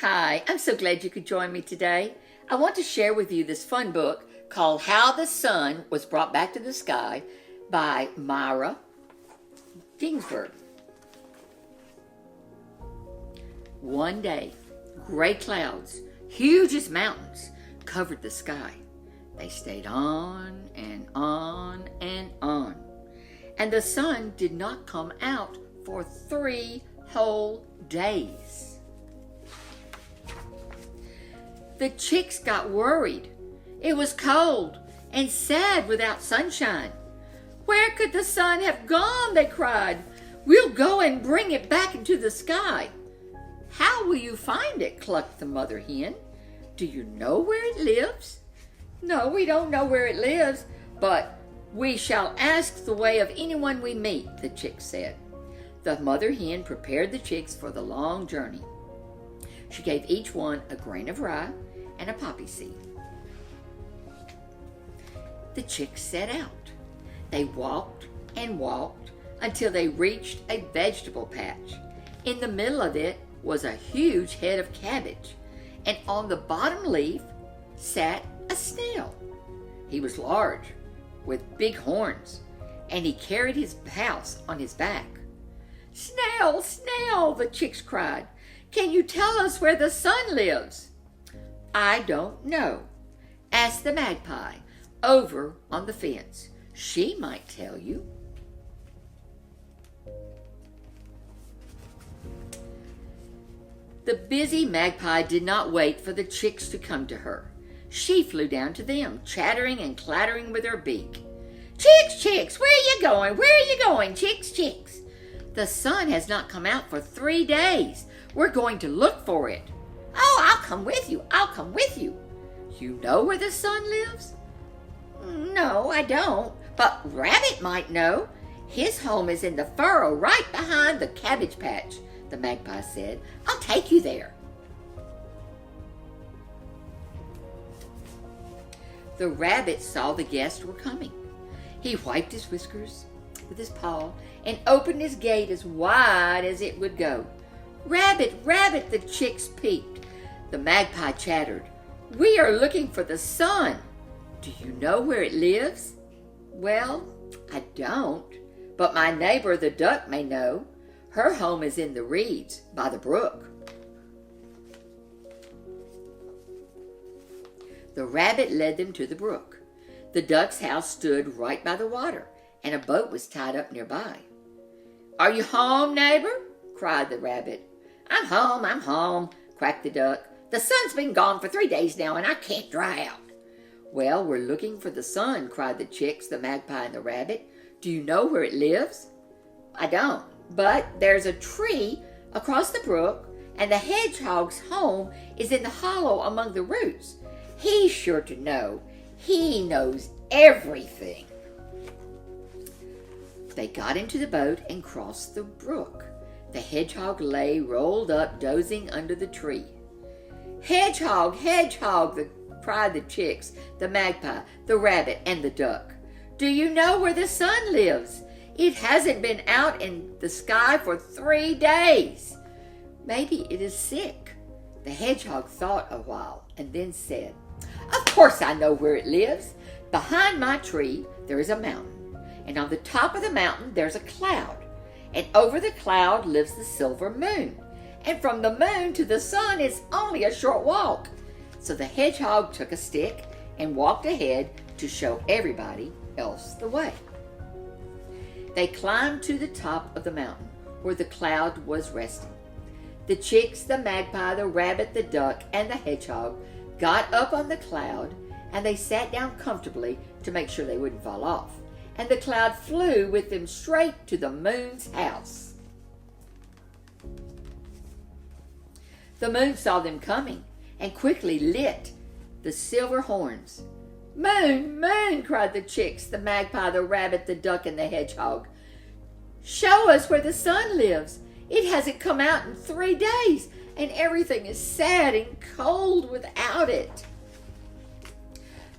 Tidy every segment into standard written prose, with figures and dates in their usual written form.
Hi, I'm so glad you could join me today. I want to share with you this fun book called How the Sun Was Brought Back to the Sky by Mirra Ginsburg. One day, gray clouds, huge as mountains, covered the sky. They stayed on and on and on. And the sun did not come out for 3 whole days. The chicks got worried. It was cold and sad without sunshine. Where could the sun have gone? They cried. We'll go and bring it back into the sky. How will you find it? Clucked the mother hen. Do you know where it lives? No, we don't know where it lives, but we shall ask the way of anyone we meet, the chicks said. The mother hen prepared the chicks for the long journey. She gave each one a grain of rye and a poppy seed. The chicks set out. They walked and walked until they reached a vegetable patch. In the middle of it was a huge head of cabbage, and on the bottom leaf sat a snail. He was large, with big horns, and he carried his house on his back. Snail, snail, the chicks cried. Can you tell us where the sun lives? I don't know. Ask the magpie over on the fence. She might tell you. The busy magpie did not wait for the chicks to come to her. She flew down to them, chattering and clattering with her beak. Chicks, chicks, where are you going? Where are you going, chicks, chicks? The sun has not come out for 3 days. We're going to look for it. Oh, I'll come with you. I'll come with you. You know where the sun lives? No, I don't. But Rabbit might know. His home is in the furrow right behind the cabbage patch, the magpie said. I'll take you there. The rabbit saw the guests were coming. He wiped his whiskers with his paw and opened his gate as wide as it would go. Rabbit, rabbit, the chicks peeped. The magpie chattered. We are looking for the sun. Do you know where it lives? Well, I don't, but my neighbor the duck may know. Her home is in the reeds by the brook. The rabbit led them to the brook. The duck's house stood right by the water, and a boat was tied up nearby. Are you home, neighbor? Cried the rabbit. I'm home, quacked the duck. The sun's been gone for 3 days now, and I can't dry out. Well, we're looking for the sun, cried the chicks, the magpie, and the rabbit. Do you know where it lives? I don't, but there's a tree across the brook, and the hedgehog's home is in the hollow among the roots. He's sure to know. He knows everything. They got into the boat and crossed the brook. The hedgehog lay rolled up, dozing under the tree. Hedgehog, hedgehog, cried the chicks, the magpie, the rabbit, and the duck. Do you know where the sun lives? It hasn't been out in the sky for 3 days. Maybe it is sick. The hedgehog thought a while and then said, Of course I know where it lives. Behind my tree there is a mountain, and on the top of the mountain there's a cloud, and over the cloud lives the silver moon, and from the moon to the sun is only a short walk. So the hedgehog took a stick and walked ahead to show everybody else the way. They climbed to the top of the mountain where the cloud was resting. The chicks, the magpie, the rabbit, the duck, and the hedgehog got up on the cloud, and they sat down comfortably to make sure they wouldn't fall off. And the cloud flew with them straight to the moon's house. The moon saw them coming and quickly lit the silver horns. Moon, moon, cried the chicks, the magpie, the rabbit, the duck, and the hedgehog. Show us where the sun lives. It hasn't come out in 3 days, and everything is sad and cold without it.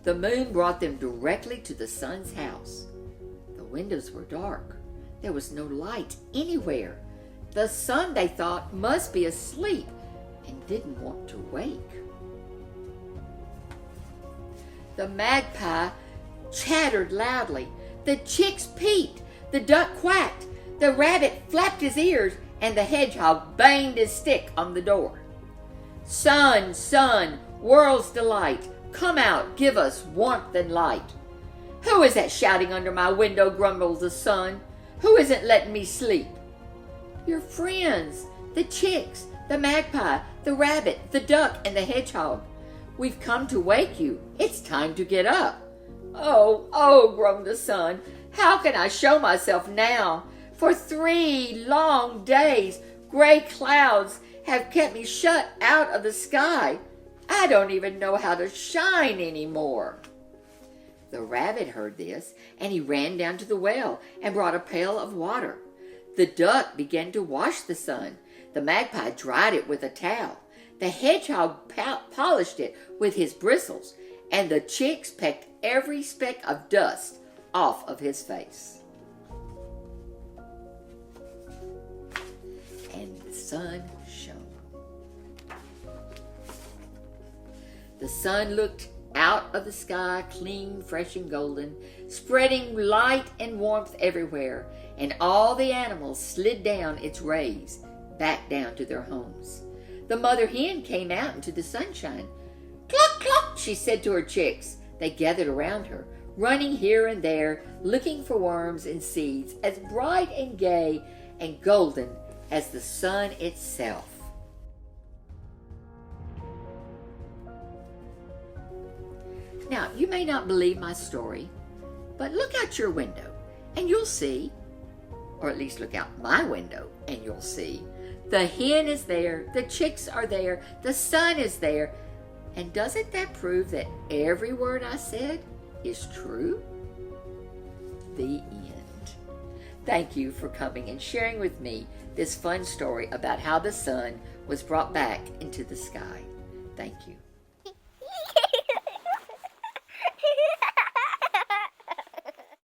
The moon brought them directly to the sun's house. The windows were dark. There was no light anywhere. The sun, they thought, must be asleep. and didn't want to wake. The magpie chattered loudly. The chicks peeped. The duck quacked. The rabbit flapped his ears, and the hedgehog banged his stick on the door. Sun, sun, world's delight, come out, give us warmth and light. Who is that shouting under my window, grumbles the sun. Who isn't letting me sleep? Your friends, the chicks, the magpie, the rabbit, the duck, and the hedgehog. We've come to wake you. It's time to get up. Oh, oh, groaned the sun. How can I show myself now? For 3 long days, gray clouds have kept me shut out of the sky. I don't even know how to shine anymore. The rabbit heard this, and he ran down to the well and brought a pail of water. The duck began to wash the sun. The magpie dried it with a towel. The hedgehog polished it with his bristles, and the chicks pecked every speck of dust off of his face. And the sun shone. The sun looked out of the sky, clean, fresh, and golden, spreading light and warmth everywhere, and all the animals slid down its rays, back down to their homes. The mother hen came out into the sunshine. Cluck, cluck, she said to her chicks. They gathered around her, running here and there, looking for worms and seeds, as bright and gay and golden as the sun itself. Now, you may not believe my story, but look out your window and you'll see, or at least look out my window and you'll see, the hen is there, the chicks are there, the sun is there. And doesn't that prove that every word I said is true? The end. Thank you for coming and sharing with me this fun story about how the sun was brought back into the sky. Thank you.